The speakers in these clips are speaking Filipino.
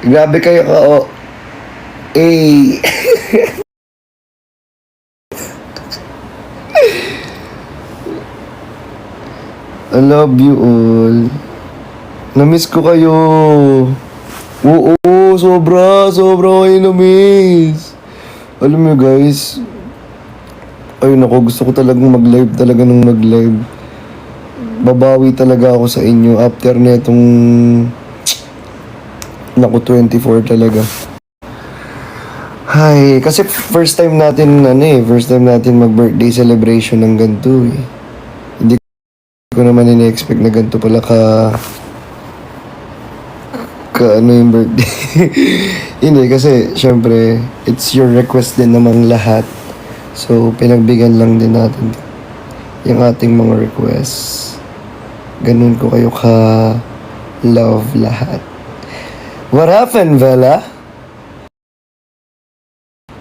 Grabe kayo ka, oh. Eh. I love you all. Namiss ko kayo. Oo, sobra kayo namiss. Alam mo guys, ayun ako, gusto ko talagang mag-live. Babawi talaga ako sa inyo after netong naku 24 talaga. Ay, kasi first time natin mag-birthday celebration ng ganito eh. Hindi ko naman ini-expect na ganito pala ka ano yung birthday. Hindi, kasi syempre, it's your request din namang lahat. So, pinagbigyan lang din natin yung ating mga requests. Ganun ko kayo ka-love lahat. What happened, Vela?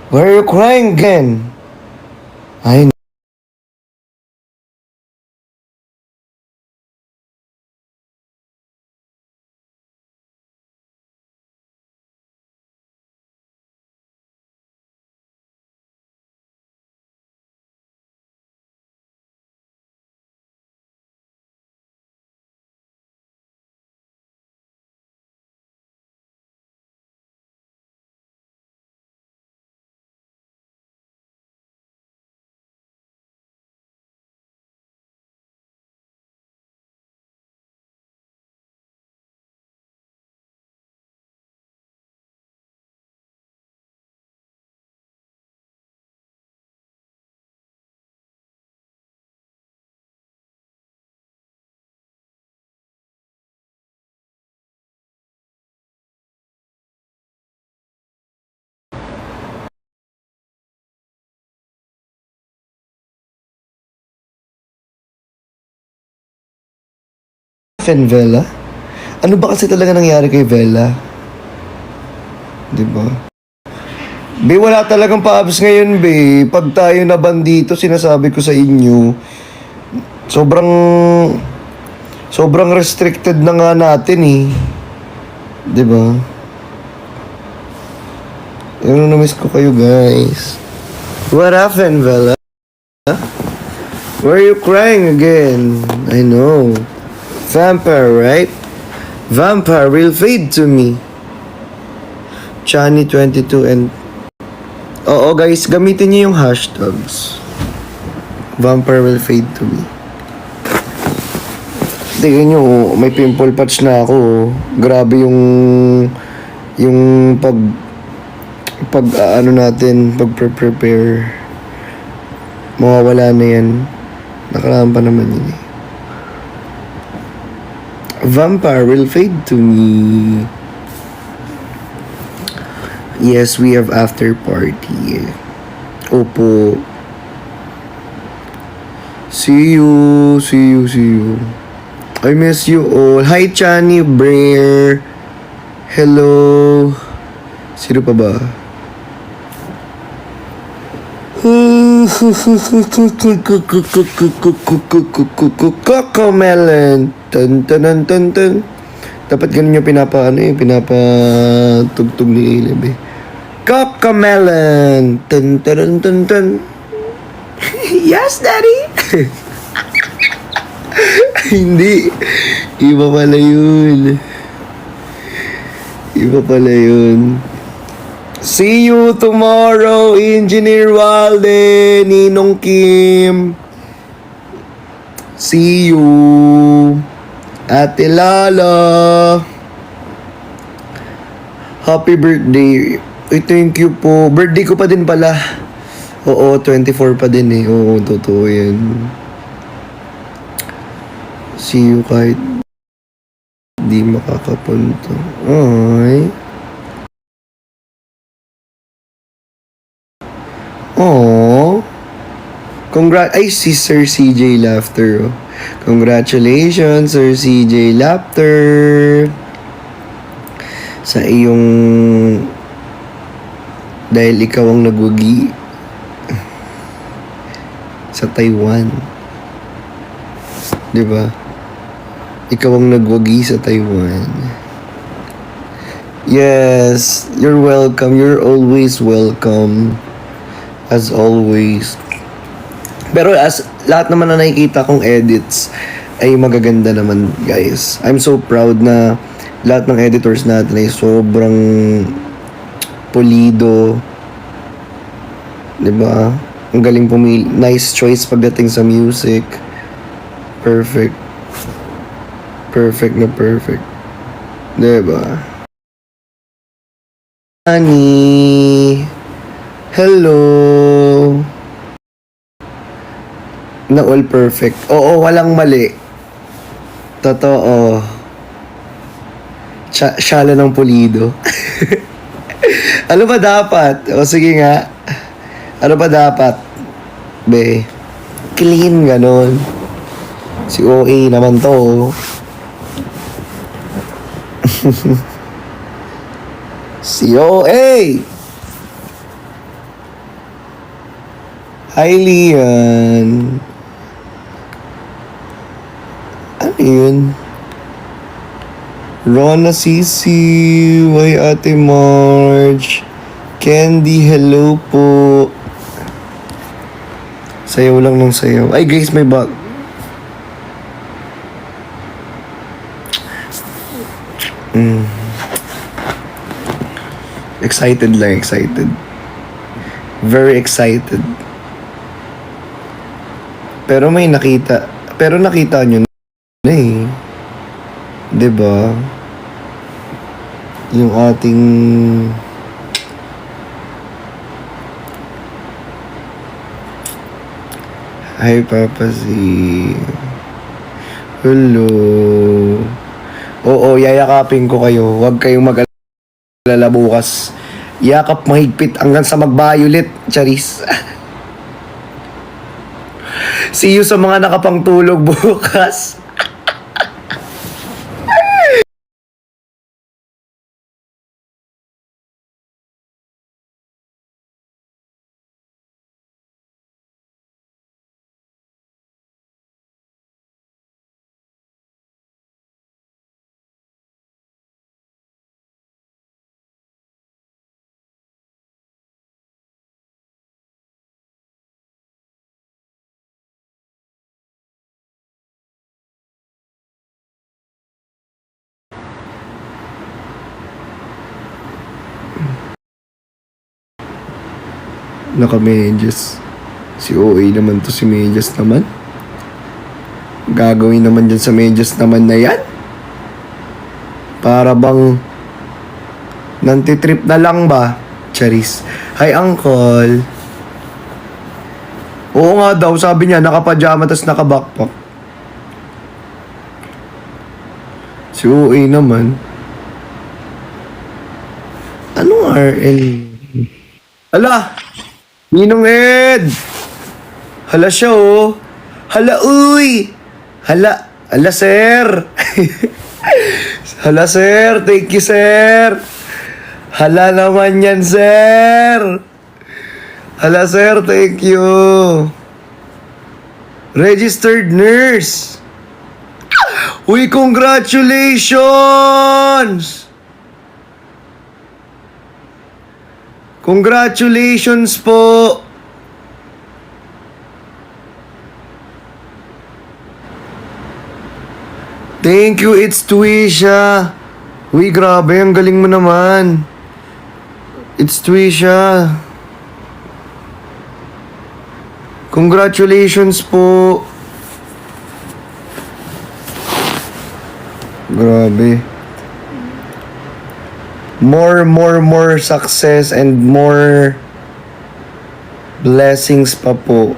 Why are you crying again? I Vela? Ano ba kasi talaga nangyari kay Vela? Di ba? Be, wala talagang pa-abs ngayon, be. Pag tayo na bandito, sinasabi ko sa inyo, sobrang restricted na nga natin eh. Di ba? Yung na-miss ko kayo, guys. What happened, Vela? Why are you crying again? I know. Vampire, right? Vampire will fade to me. Chani 22 and... Oo guys, gamitin niyo yung hashtags. Vampire will fade to me. Tingnan nyo, may pimple patch na ako. Grabe yung pag-prepare. Mawawala na yan. Nakaraan pa naman yun eh. Vampire will fade to me. Yes, we have after party. Opo. See you. I miss you all. Hi, Chani Brer. Hello. Sino pa ba? Cocomelon. Tan. Dapat ganun yung pinapatugtog ni Ilib eh. Cocomelon. Tan. Yes, Daddy. Hindi. Iba pala yun. See you tomorrow, Engineer Walde, Ninong Kim. See you, Ate Lala. Happy birthday. Uy, thank you po. Birthday ko pa din pala. Oo, 24 pa din eh. Oo, totoo yan. See you kahit di makakapunta. Ay. Oh. Ay, si Sir CJ Laughter. Oh. Congratulations, Sir CJ Laughter. Sa iyong... Dahil ikaw ang nagwagi sa Taiwan. Diba? Ikaw ang nagwagi sa Taiwan. Yes, you're welcome. You're always welcome. As always. Pero as lahat naman na nakikita kong edits ay magaganda naman, guys. I'm so proud na lahat ng editors natin ay sobrang pulido. 'Di ba? Ang galing pumili. Nice choice pagdating sa music. Perfect. Perfect na perfect. 'Di ba? Honey. Hello. Na all perfect. Oo, walang mali. Totoo. Siya lang ng pulido. Ano ba dapat? O sige nga. Ano ba dapat? Be. Clean, ganon. Si OA naman to. Si OA! Hi, Lian. Ano yun? Rona Sisi. Why Ate Marge? Candy, hello po. Sayaw lang ng sayaw. Ay, guys, may bag. Excited lang, excited. Very excited. Pero may nakita. Pero nakita nyo na eh. 'Di ba? Yung ating Hi, Papa Z. Hello. Oo, yayakapin ko kayo. Huwag kayong mag-alala bukas. Yakap mahigpit hanggang sa mag-violet, Charis. See you sa mga nakapangtulog bukas. Naka-medyas. Si OA naman to, si medyas naman. Gagawin naman dyan sa medyas naman na yan. Para bang nantitrip na lang ba? Charis. Hi, Uncle. Oo nga daw, sabi niya, naka-pajama tas naka-backpack. Si OA naman. Anong RL? Ala! Ninong Ed! Hala siya oh. Hala uy! Hala sir! Hala sir! Thank you sir! Hala naman yan sir! Hala sir! Thank you! Registered nurse! Uy, congratulations! Congratulations po! Thank you, it's Tuisha. Uy, grabe, ang galing mo naman. It's Tuisha. Congratulations po. Grabe. More success and more blessings pa po.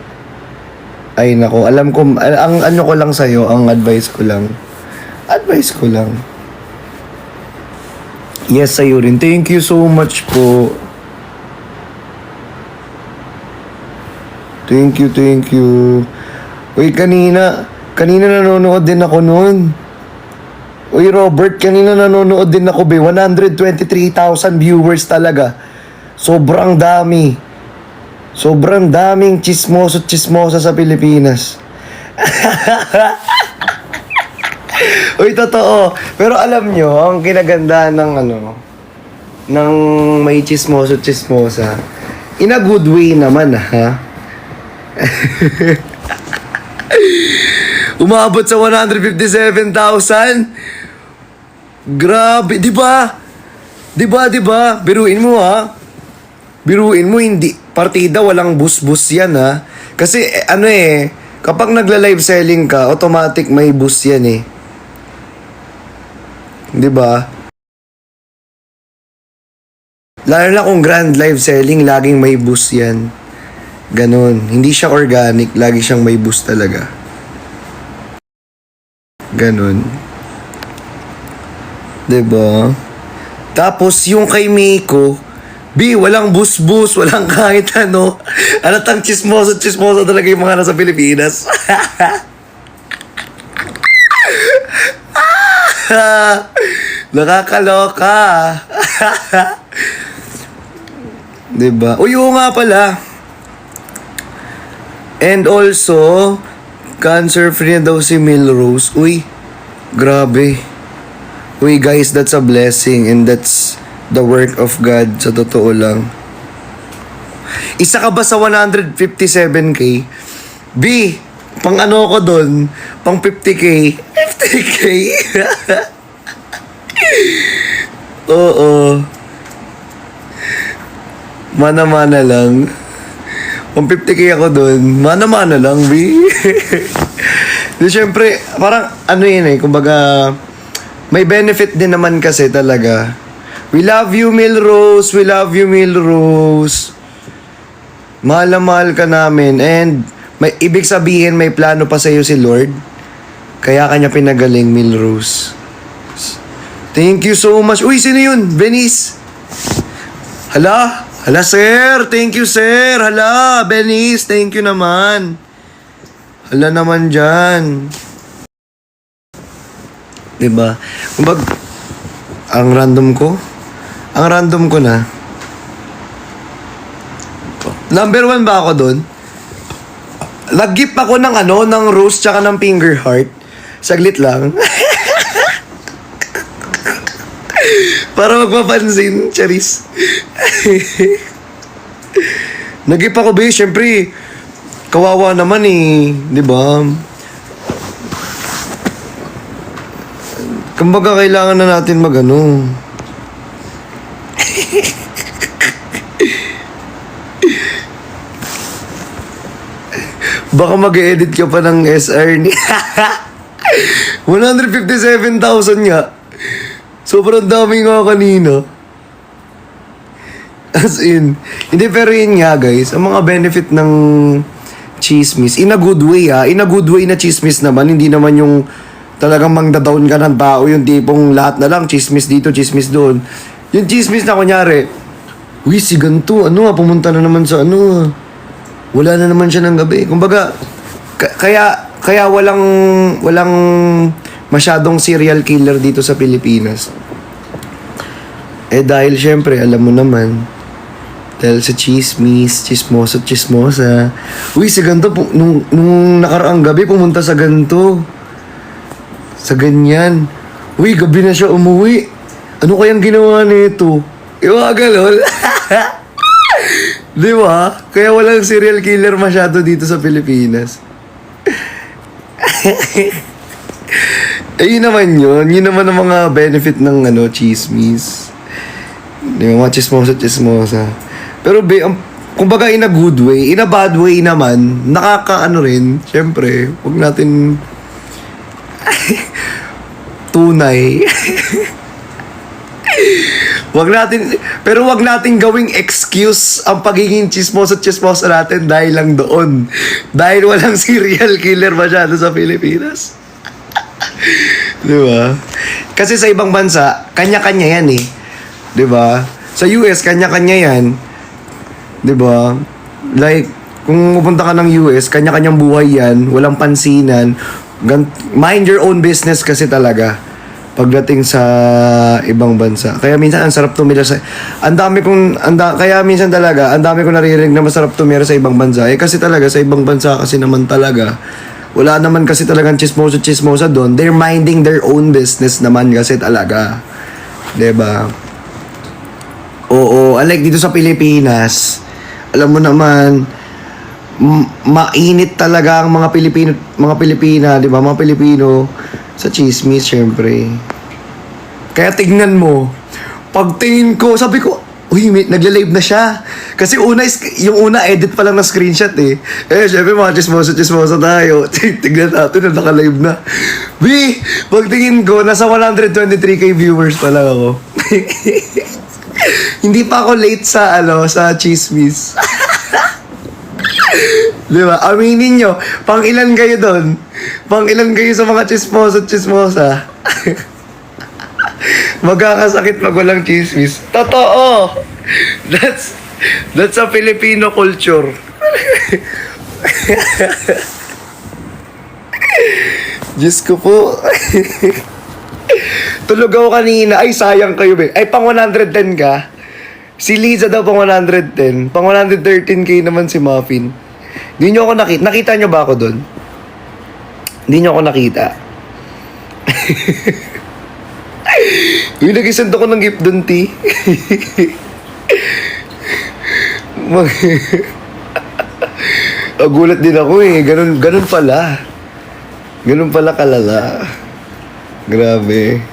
Ay nako, alam ko, ang ano ko lang sa'yo, ang advice ko lang. Yes, sa'yo rin. Thank you so much po. Thank you. Uy, kanina nanonood din ako noon. Uy, Robert, kanina nanonood din ako, be. 123,000 viewers talaga. Sobrang dami. Sobrang daming chismosa sa Pilipinas. Uy, totoo. Pero alam nyo, ang kinagandahan ng ng may chismoso-chismosa. In a good way naman, ha? Umabot sa 157,000. Grabe, di ba? Di ba? Biruin mo, ha? Biruin mo, hindi. Partida, walang bus-bus yan, ha? Kasi, kapag nagla-live selling ka, automatic may bus yan, eh. Di ba? Lalo na kung grand live selling, laging may boost yan. Ganon. Hindi siya organic, lagi siyang may boost talaga. Ganon. Diba? Tapos yung kay Miko, walang bus-bus, walang kahit ano. Alatang chismoso talaga yung mga nasa Pilipinas. Nakakaloka. Diba? Uy, oo nga pala. And also, cancer-free na daw si Milrose. Uy, grabe. Uy, guys, that's a blessing and that's the work of God. Sa totoo lang. Isa ka ba sa 157K? Pang ano ko doon? Pang 50K? 50K? Oo. Mana-mana lang. Kung 50K ako dun, mana-mana lang, Di, syempre, parang kumbaga, may benefit din naman kasi talaga. We love you, Milrose. We love you, Milrose. Mahal na mahal ka namin. And, ibig sabihin, may plano pa sa'yo si Lord. Kaya kanya pinagaling, Milrose. Thank you so much. Uy, sino yun? Venice. Hala, sir. Thank you, sir. Hala, Venice. Thank you naman. Hala naman dyan. Diba? Kumbag, ang random ko na. Number 1 ba ako doon? Nag-gift ako ng rose tsaka ng finger heart. Saglit lang. Para magpapansin, Charis. Nag-gift ako, syempre, kawawa naman eh. Di ba? Kumbaga, kailangan na natin Baka mag-edit ka pa ng SR ni 157,000 nga. Sobrang dami nga kanina. As in. Hindi, pero yun nga, guys. Ang mga benefit ng chismis, in a good way, ha. In a good way na chismis naman. Hindi naman yung talagang mangda-down ka ng tao. Yung tipong lahat na lang, chismis dito, chismis doon. Yung chismis na kunyari, uy, si ganito, pumunta na naman sa wala na naman siya ng gabi. Kumbaga, kaya walang masyadong serial killer dito sa Pilipinas. Dahil syempre, alam mo naman, dahil sa chismosa. Uy, si ganito, nung nakaraang gabi, pumunta sa ganito. Sa ganyan. Uy, gabi na siya umuwi. Ano kayang ginawa nito? Galol. Di ba? Kaya walang serial killer masyado dito sa Pilipinas. Yun naman yun. Yun naman ang mga benefit ng chismis. Di ba? Mga chismosa. Pero kumbaga in a good way, in a bad way naman, rin. Siyempre, huwag natin tunay. Wag natin gawing excuse ang pagiging chismosa natin dahil lang doon. Dahil walang serial killer masyado sa Pilipinas. Di ba? Kasi sa ibang bansa, kanya-kanya yan eh. Di ba? Sa US, kanya-kanya yan. Di ba? Like, kung pupunta ka ng US, kanya-kanyang buhay yan. Walang pansinan. Mind your own business kasi talaga pagdating sa ibang bansa. Kaya minsan ang sarap tumira sa kaya minsan talaga ang dami ko naririnig na masarap tumira sa ibang bansa. Kasi talaga sa ibang bansa kasi naman talaga wala naman kasi talagang chismosa doon. They're minding their own business naman kasi talaga. 'Di ba? unlike dito sa Pilipinas, alam mo naman, mainit talaga ang mga Pilipina, di ba? Mga Pilipino sa chismis, syempre. Kaya tignan mo, pagtingin ko, sabi ko, uy, nagla-live na siya. Kasi yung una, edit pa lang na screenshot eh. Syempre, mga chismosa tayo. Tignan natin, naka-live na. Pagtingin ko, nasa 123k viewers pa lang ako. Hindi pa ako late sa, sa chismis. Di ba? Aminin nyo, pang ilan kayo doon? Pang ilan kayo sa mga chismosa? Magkakasakit pag walang chismis. Totoo! That's a Filipino culture. Diyos ko po. Tulog ako kanina. Ay, sayang kayo, be. Ay, pang 110 ka. Si Liza daw pang 110. Pang 113k naman si Muffin. Hindi nyo ako nakita. Nakita nyo ba ako doon? Hindi nyo ako nakita. Uy, nag-isend ako ng gift doon, T. Gulat din ako eh. Ganun pala. Ganun pala kalala. Grabe.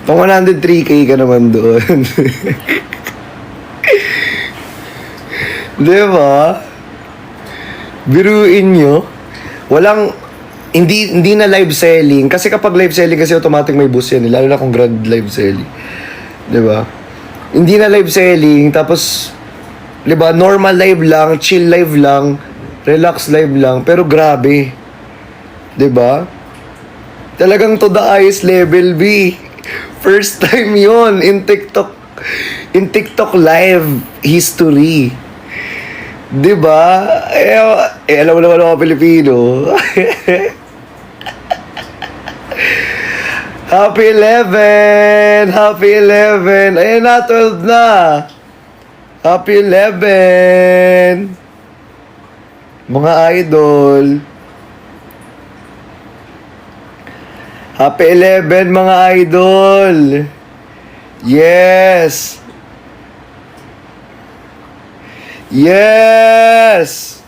Pang 103k ka naman doon. Diba? Biruin nyo. Hindi na live selling. Kasi kapag live selling kasi automatic may boost yan. Lalo na kung grand live selling. Diba? Hindi na live selling. Tapos, diba, normal live lang, chill live lang, relax live lang. Pero grabe. Diba? Talagang to the highest level, B. First time yon in TikTok. In TikTok live history. Diba? Alam mo naman mga Pilipino. Happy 11! Happy 11! Ayan na, 12 na! Happy 11! Mga idol! Happy 11, mga idol! Yes! Yes!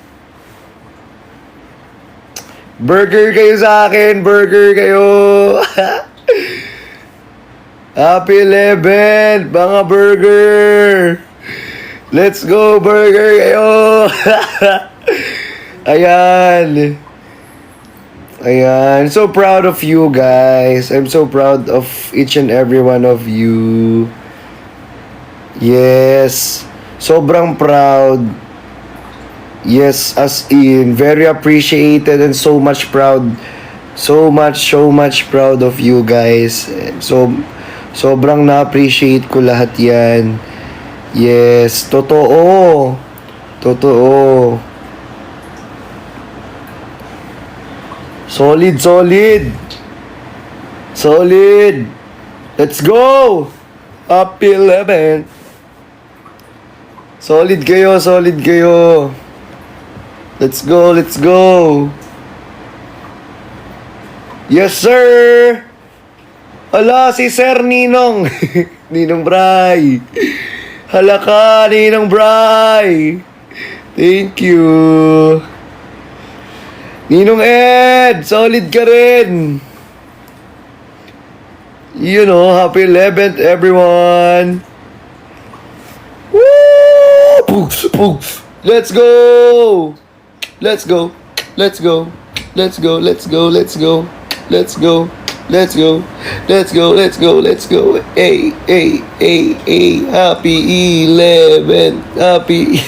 Burger kayo sa akin! Burger kayo! Happy 11! Mga burger! Let's go, burger kayo! Ayan. Ayan. So proud of you guys. I'm so proud of each and every one of you. Yes. Sobrang proud. Yes, as in, very appreciated and so much proud. So much proud of you guys. So, sobrang na-appreciate ko lahat yan. Yes, totoo. Totoo. Solid. Solid. Let's go! Happy 11. Solid kayo. Let's go. Yes, sir! Hala, si Sir Ninong. Ninong Bray. Hala ka, Ninong Bray. Thank you. Ninong Ed, solid ka rin. You know, happy 11th, everyone. Woo! Poof. Let's go. Let's go. Hey. Happy 11. Happy.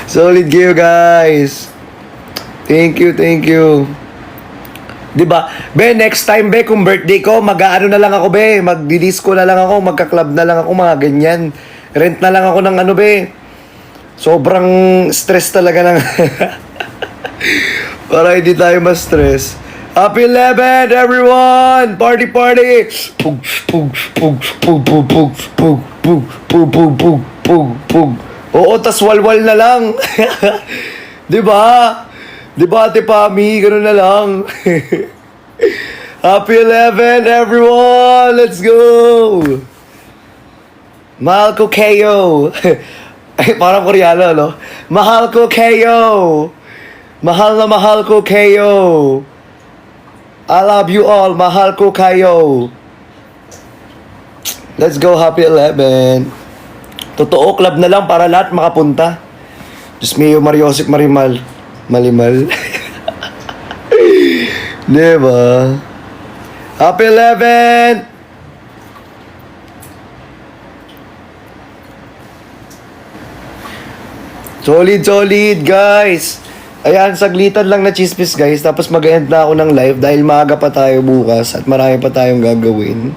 Solid kayo, guys. Thank you. Diba? Be, next time, be, kung birthday ko, mag-aano na lang ako, be. Magdi-disco na lang ako, magka-club na lang ako, mga ganyan. Rent na lang ako ng ano, be. Sobrang stress talaga ng... Para hindi tayo ma-stress. Happy 11, everyone! Party! Pug. Oo, tas walwal na lang. Diba? Diba, Ate Pami? Ganun na lang. Happy 11, everyone! Let's go! Mahal ko kayo. Ay, parang Koreano, no? Mahal ko kayo. Mahal na mahal ko kayo. I love you all. Mahal ko kayo. Let's go, Happy 11. Totoo, club na lang para lahat makapunta. Diyos mio, Mariosip Marimal. Malimal. Diba? Happy 11! Solid, guys! Ayan, saglitan lang na chismis, guys. Tapos mag-end na ako ng live dahil maaga pa tayo bukas at marami pa tayong gagawin.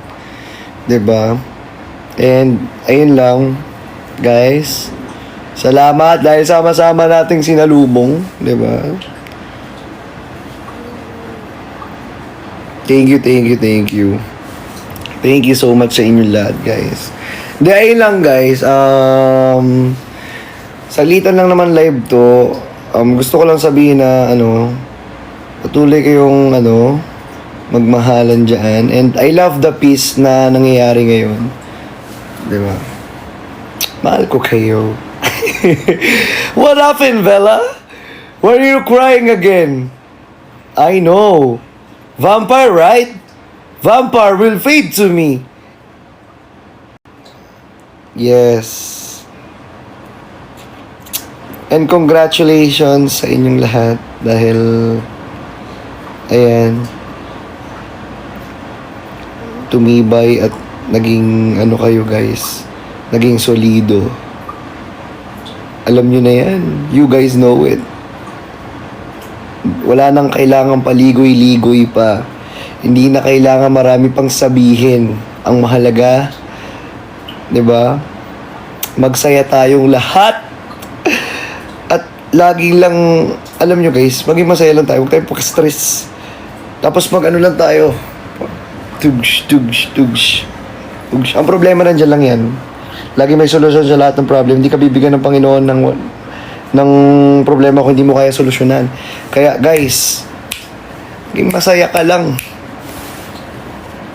'Di ba? And, ayun lang, guys. Salamat dahil sama-sama nating sinalubong. 'Di ba? Thank you. Thank you so much sa inyong lahat, guys. Di, ayun lang, guys. Salitan lang naman live to. Gusto ko lang sabihin na, patuloy kayong, magmahalan dyan. And I love the peace na nangyayari ngayon. Di ba? Mahal ko kayo. What happened, Bella? Why are you crying again? I know. Vampire, right? Vampire will fade to me. Yes. And congratulations sa inyong lahat dahil ayan, tumibay at naging kayo, guys, naging solido. Alam nyo na yan. You guys know it. Wala nang kailangan paligoy-ligoy pa. Hindi na kailangan marami pang sabihin. Ang mahalaga, 'di ba? Magsaya tayong lahat. At lagi lang, alam nyo, guys, maging masaya lang tayo. Huwag tayong pag-stress. Tapos lang tayo. Tugs. Ang problema nandiyan lang yan. Lagi may solusyon sa lahat ng problem. Hindi ka bibigyan ng Panginoon ng problema kung hindi mo kaya solusyonan. Kaya, guys, maging masaya ka lang.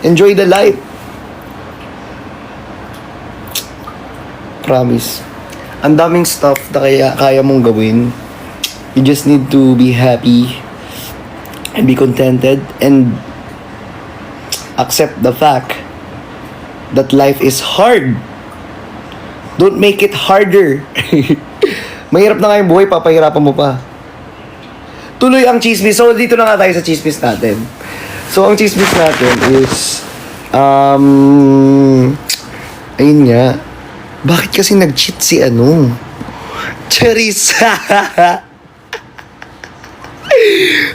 Enjoy the life. Promise. Ang daming stuff na kaya mong gawin. You just need to be happy and be contented and accept the fact that life is hard. Don't make it harder. Mahirap na nga yung buhay, papahirapan mo pa. Tuloy ang chismis. So, dito na nga tayo sa chismis natin. So, ang chismis natin is, ayun nga, bakit kasi nag-cheat si Charis?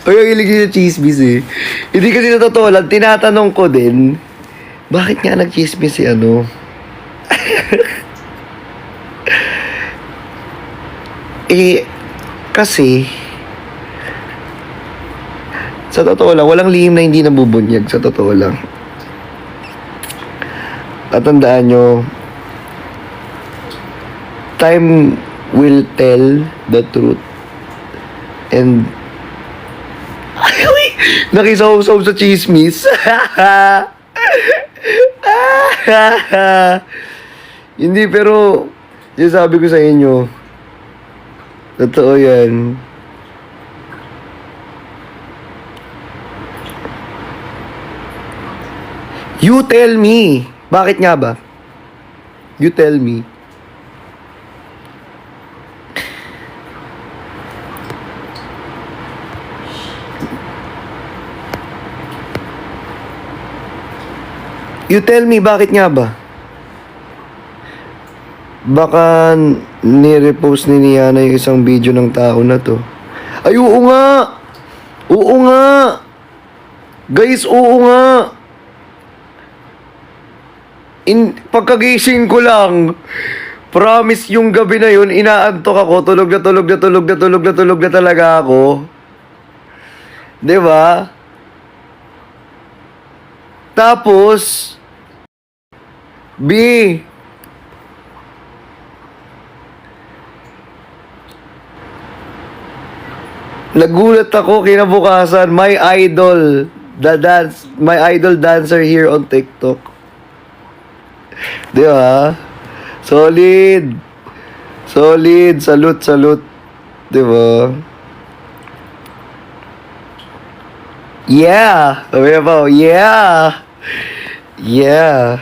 Ay, ang ilig yung chismis eh. Hindi kasi na totoo lang, tinatanong ko din, bakit nga nag-chismis si kasi, sa totoo lang, walang lihim na hindi nabubunyag, sa totoo lang. Tatandaan nyo, time will tell the truth. And nakisaw-saw sa chismis. Hindi, pero sabi ko sa inyo, totoo yan. You tell me. Bakit nga ba? You tell me. You tell me, bakit nga ba? Baka ni-repost ni Niana yung isang video ng tao na to. Ay, oo nga! Oo nga! Guys, oo nga! Pagkagising ko lang, promise yung gabi na yun, inaantok ako, tulog na talaga ako. Diba? Tapos, nagulat ako kinabukasan, my idol dancer here on TikTok. Di ba? Solid. Solid. Salute, salute. Diba? Yeah. Sabi ba? Yeah. Yeah.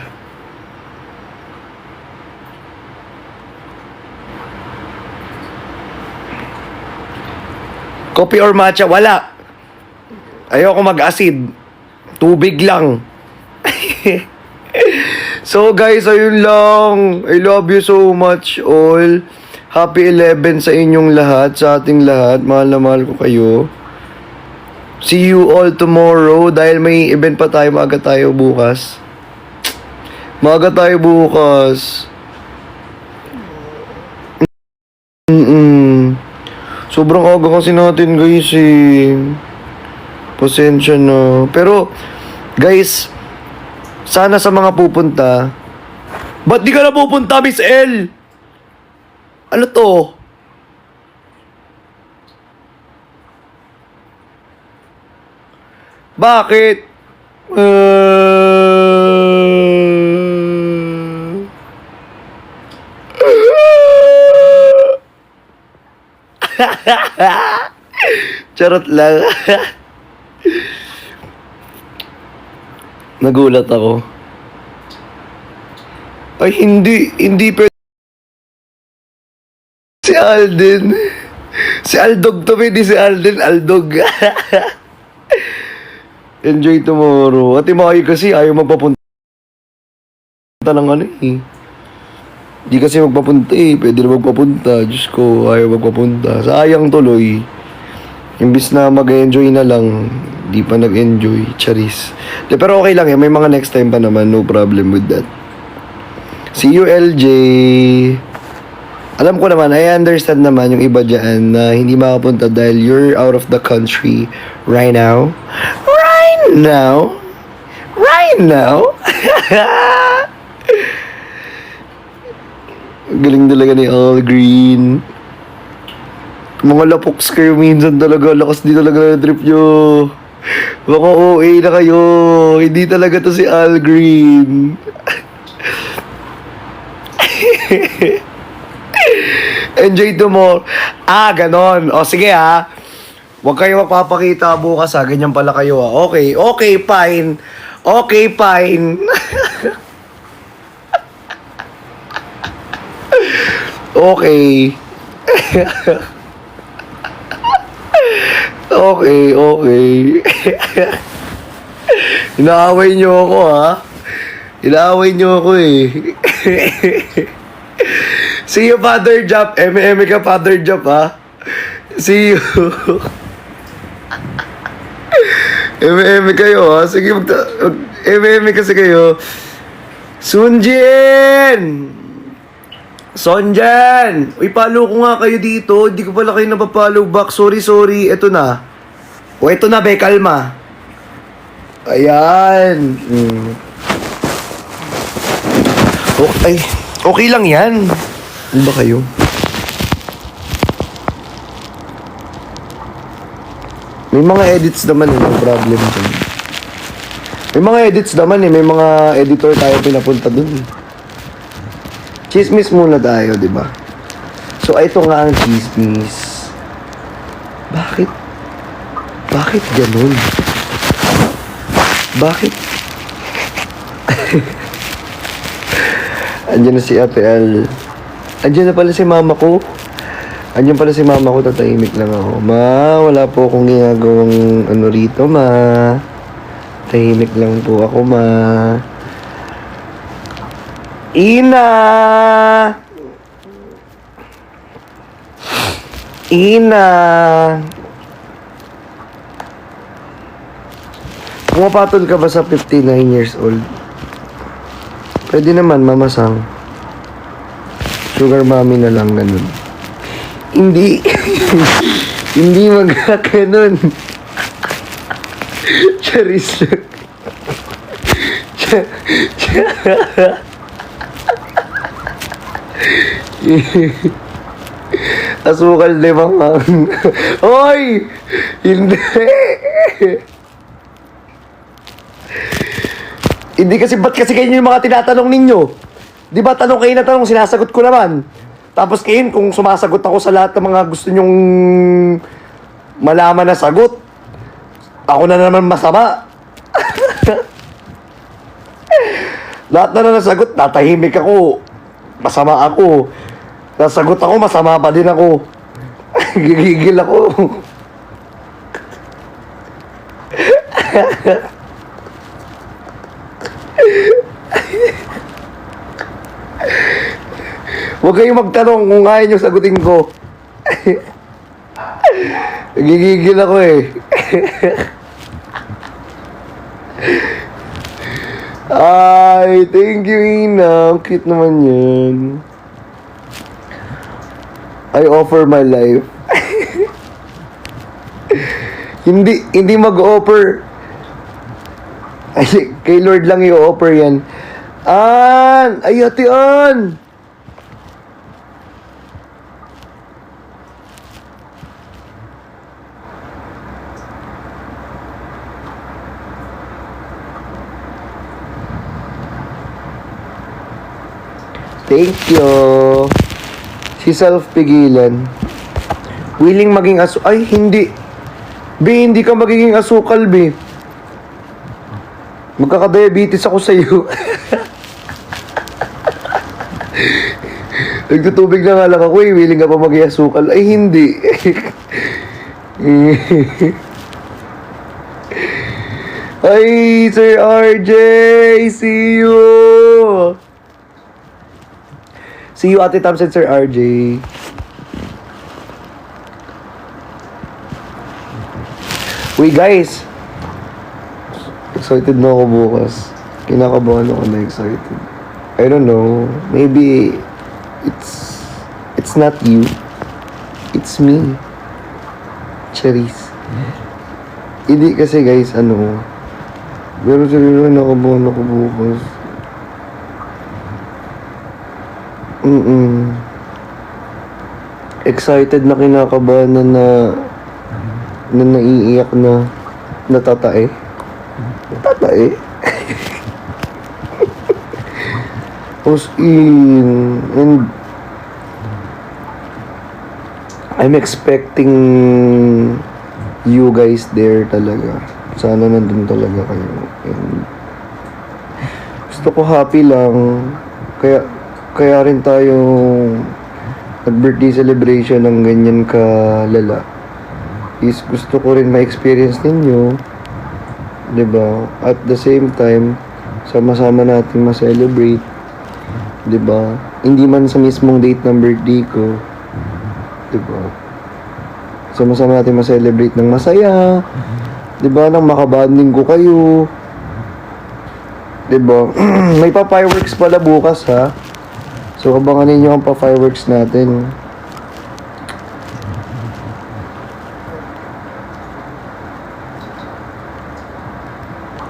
Coffee or matcha? Wala. Ayoko mag-acid. Tubig lang. So guys, ayun lang. I love you so much all. Happy 11 sa inyong lahat, sa ating lahat. Mahal na mahal ko kayo. See you all tomorrow dahil may event pa tayo. Maaga tayo bukas. Maaga tayo bukas. Sobrang aga kasi natin guys eh. Pasensya na. Pero guys, sana sa mga pupunta, ba't di ka na pupunta, Miss L? Ano to? Bakit? Charot lang. Nagulat ako. Ay, hindi pwede. Si Alden. Si Aldog to, pwede si Alden. Aldog. Enjoy tomorrow. Ate Maki kasi ayaw magpapunta ng ano eh. Di kasi magpapunta eh. Pwede na magpapunta. Diyos ko, ayaw magpapunta. Sayang tuloy. Imbis na mag-enjoy na lang, di pa nag-enjoy. Charis. De, pero okay lang eh. May mga next time pa naman. No problem with that. See you, LJ. Alam ko naman, I understand naman yung iba dyan na hindi makapunta dahil you're out of the country right now. Right now? Right now? Galing talaga ni All Green. Mga lapoks kayo minsan talaga. Lakas di talaga na trip nyo. Baka OA na kayo. Hindi talaga to si All Green. Enjoy tomorrow. Ah, ganon. O, sige ha. Huwag kayo magpapakita bukas ha. Ganyan pala kayo ha. Okay, okay, fine. Okay, fine. Okay. Okay, okay. Inaaway niyo ako ha. Inaaway niyo ako eh. See you, Father Jop. Eme ka, Father Jop, ha? See you. Eme kayo, ha? Sige, eme kasi kayo. Sunjin! Sonjan! Uy, follow ko nga kayo dito. Hindi ko pala kayo napapollow back. Sorry. Ito na. O, ito na, be. Kalma. Ayan. Okay lang yan. Ano ba kayo? May mga edits naman eh, no problem dyan. May mga edits naman eh, may mga editor tayo pinapunta dun eh. Chismis muna tayo, di ba? So, ito nga ang chismis. Bakit? Bakit ganun? Bakit? Andiyan na si Ate Al. Andiyan na pala si mama ko. Andiyan pala si mama ko, tatahimik lang ako. Ma, wala po akong ginagawang ano rito, ma. Tahimik lang po ako, ma. Ina! Ina! Pumapatol ka ba sa 59 years old? Pwede naman, mamasang. Sugar mommy na lang, ganun. Hindi. Hindi magkakanon. Charis lang. Asukal de mamang. Hoy! Hindi. Hindi kasi, ba't kasi kayo yung mga tinatanong ninyo? Di ba tanong kayo na tanong, sinasagot ko naman. Tapos kayo, kung sumasagot ako sa lahat ng mga gusto nyong malaman na sagot, ako na naman masama. Lahat na nasagot, tatahimik ako. Masama ako. Nasagot ako, masama pa din ako. Gigigil ako. Huwag kayong magtanong kung kaya nyo sagutin ko. Gigigil ako eh. Ay, thank you, Ina. Cute naman yan. I offer my life. Hindi mag-offer. Ay, kay Lord lang i-offer yan. Ay, ate An! Thank you. Si self-pigilan. Willing maging Ay, hindi. B, hindi ka magiging asukal, B. Magkaka-diabetes ako sa iyo. Nagtutubig na nga lang ako eh. Willing ka pa maging asukal. Ay, hindi. Ay, Sir RJ! See you! See you, Ate Thompson, Sir RJ. Uy, guys. Excited na ako bukas. Kinakabahan ako na excited. I don't know. Maybe it's not you. It's me. Cherise. Hindi kasi guys, pero seryoso nakabahan ako bukas. Excited na kinakabahan na naiiyak na natatae. Natatae? As in, and I'm expecting you guys there talaga. Sana nandun talaga kayo. And gusto ko happy lang. Kaya rin tayo nag-birthday celebration ng ganyan kalala. Is gusto ko rin ma-experience ninyo. 'Di ba? At the same time, sama-sama natin ma-celebrate. 'Di ba? Hindi man sa mismong date ng birthday ko. 'Di ba? Sama-sama natin ma-celebrate ng masaya. 'Di ba? Nang makabanding ko kayo. 'Di ba? May pa-fireworks pala bukas, ha. So, abangan ninyo ang pa-fireworks natin.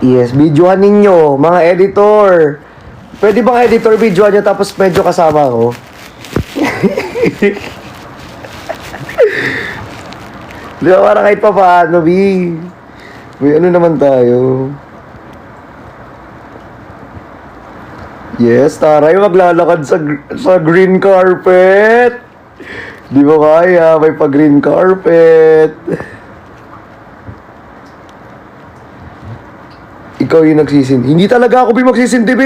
Yes, videohan ninyo, mga editor. Pwede bang editor videohan nyo tapos medyo kasama ko? Di ba, parang kahit pa paano, B? May ano naman tayo. Yes, taray, maglalakad sa green carpet. Di ba kaya? May pa-green carpet. Ikaw yung nagsisindi. Hindi talaga ako magsisindi, B.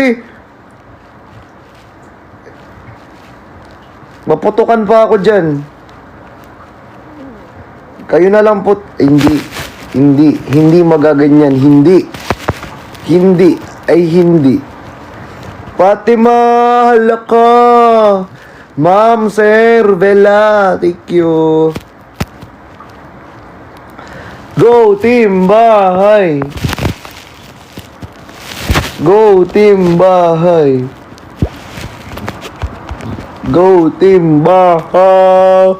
Maputukan pa ako dyan. Kayo na lang po. Hindi magaganyan. Hindi. Fatima, halaka. Ma'am, Sir, Bella, thank you. Go, team, bahay. Go, team, bahay. Go, team, bahay.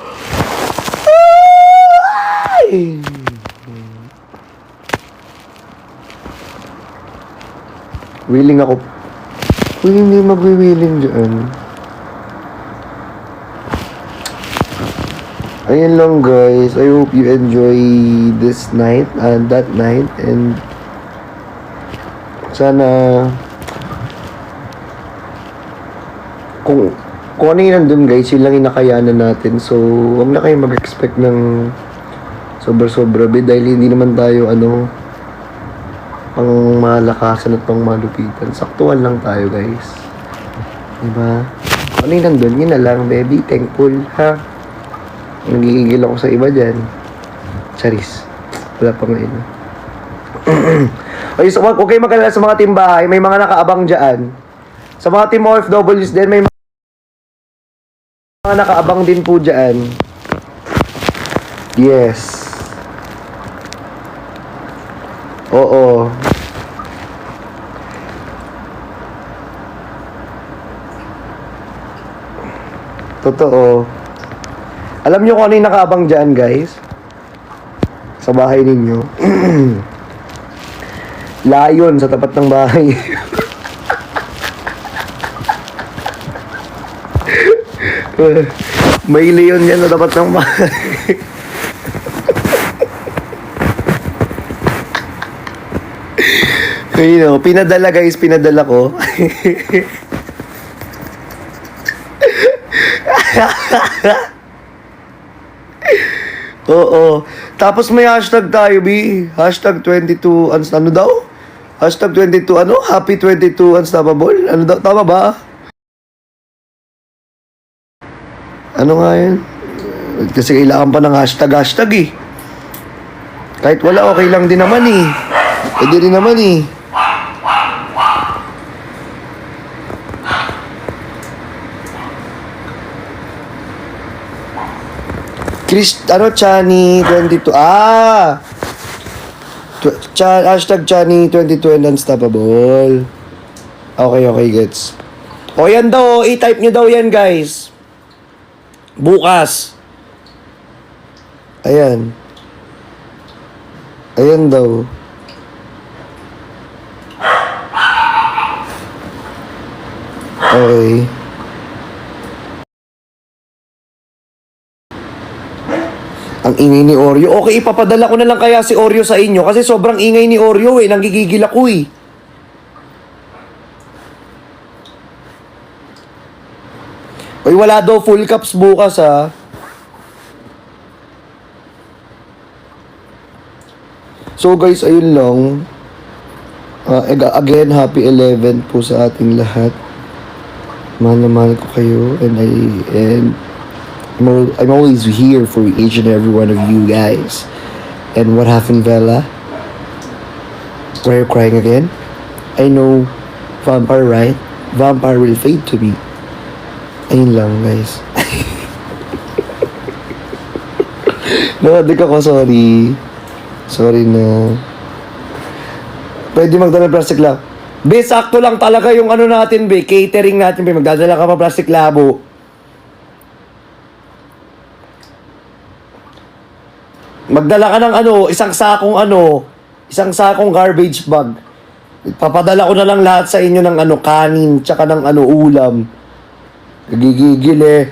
Willing ako. Uy, hindi magwi-willing dyan. Ayan lang guys. I hope you enjoy this night and that night. And sana kung ano yung nandun guys, yun lang yung nakayanan natin. So, huwag na kayo mag-expect ng sobra-sobra bit dahil hindi naman tayo pang malakasan at pang malupitan. Saktuhan lang tayo guys. Diba? Kung ano yung nandun, yun na lang baby. Thankful ha. Nagigigil ako sa iba dyan. Charis. Wala pa ngayon. Okay, so okay mag-alala sa mga team bahay. May mga nakaabang dyan. Sa mga team OFWs din, may mga nakaabang din po dyan. Yes. Oo. Totoo. Alam nyo kung ano yung nakaabang dyan, guys? Sa bahay ninyo. Layon sa tapat ng bahay. May leon yan sa tapat ng bahay. Ayun, pinadala guys, pinadala ko. Oo. Tapos may hashtag tayo, B. Hashtag 22, ano daw? Hashtag 22, Happy 22 Unstoppable? Ano daw? Tama ba? Ano nga yun? Kasi kailangan pa ng hashtag eh. Kahit wala, okay lang din naman eh. Pwede rin naman eh. Chani 22. Hashtag Chani 22 and Unstoppable. Okay, gets. O yan daw, i-type nyo daw yan guys. Bukas. Ayan. Ayan daw. Okay. Ang ingay ni Oreo. Okay, ipapadala ko na lang kaya si Oreo sa inyo kasi sobrang ingay ni Oreo eh. Nanggigigil ako eh. Uy, wala daw full cups bukas ha. So guys, ayun lang. Again, happy 11 po sa ating lahat. Mahal na mahal ko kayo and I'm always here for each and every one of you guys. And what happened, Bella? Why are you crying again? I know, vampire, right? Vampire will fade to me. Ayun lang, guys. Nakadik ako, sorry. Sorry na. Pwede magdala ng plastic labo. Be, sakto lang talaga yung natin, be. Catering natin, be. Magdadala ka pa plastic labo. Magdala ka ng isang sakong garbage bag. Papadala ko na lang lahat sa inyo ng kanin, tsaka ng ulam. Gigigil eh.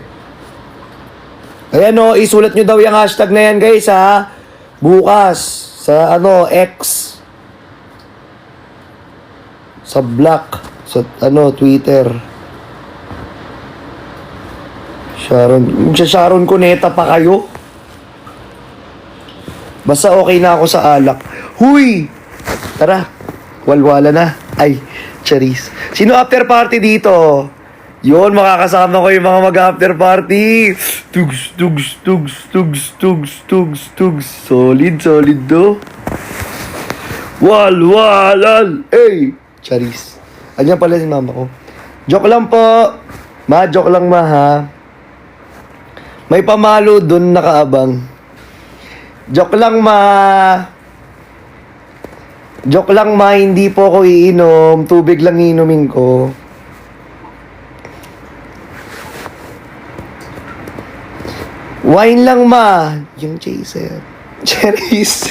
Ayan isulat nyo daw yung hashtag na yan guys ha. Bukas, sa X. Sa Black, sa Twitter. Sharon Cuneta pa kayo. Basta okay na ako sa alak. Huy! Tara, walwala na. Ay, charis. Sino after party dito? Yun, makakasama ko yung mga mag-after party. Tugs, tugs, tugs, tugs, tugs, tugs, tugs. Solid do. Walwalal! Hey! Charis. Andiyan pala si mama ko. Joke lang po. Ma, joke lang ma ha. May pamalo dun nakaabang. Joke lang ma. Joke lang ma, hindi po ako iinom. Tubig lang iinumin ko. Wine lang ma. Yung chaser. Cherries.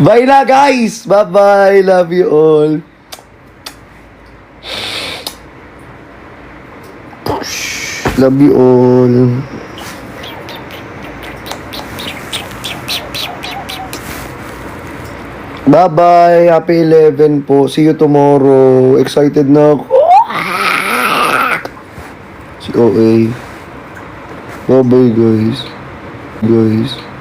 Bye na guys. Bye bye. Love you all. Love you all. Bye-bye. Happy 11 po. See you tomorrow. Excited na ako. Si OA. Bye-bye guys. Guys.